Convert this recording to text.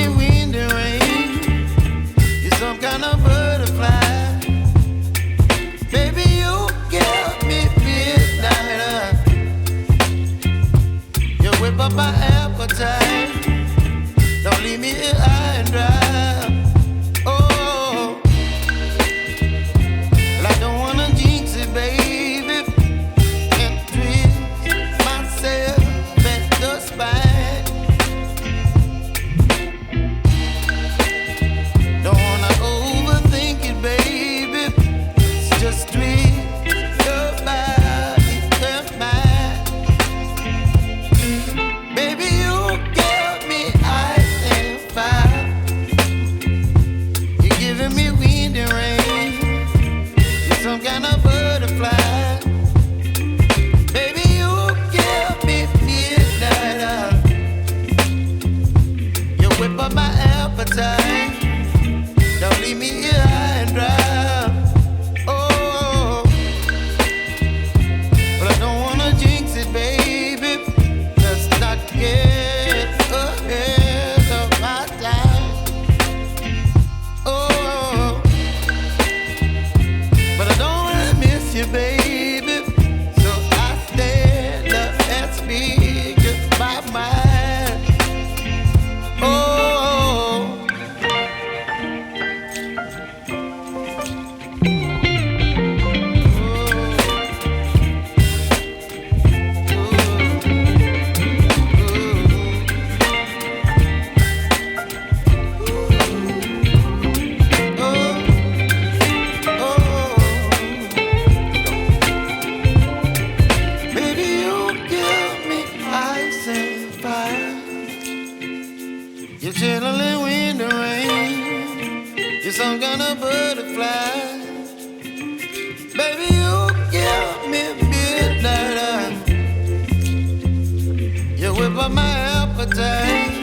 only wind and rain. You're some kind of butterfly. Baby, you give me midnight. You whip up my appetite. Don't leave me here high and dry. Oh, well, I don't wanna jinx it, baby, and twist myself at the spine. Don't wanna overthink it, baby. It's just twist your body and mine. Baby, you give me ice and fire. You're giving me wind and rain. You're some kind of butterfly. Baby, you give me midnight. You whip up my appetite. Don't leave me here high and dry. Oh, but I don't wanna jinx it, baby. Let's not get ahead of my time. Oh, but I don't wanna miss you, baby. So I stand up and speak just my mind. Oh. Baby, you give me ice and fire. You're chilling wind and rain. You're some kind of butterfly. Baby, you give me midnight. You whip up my appetite.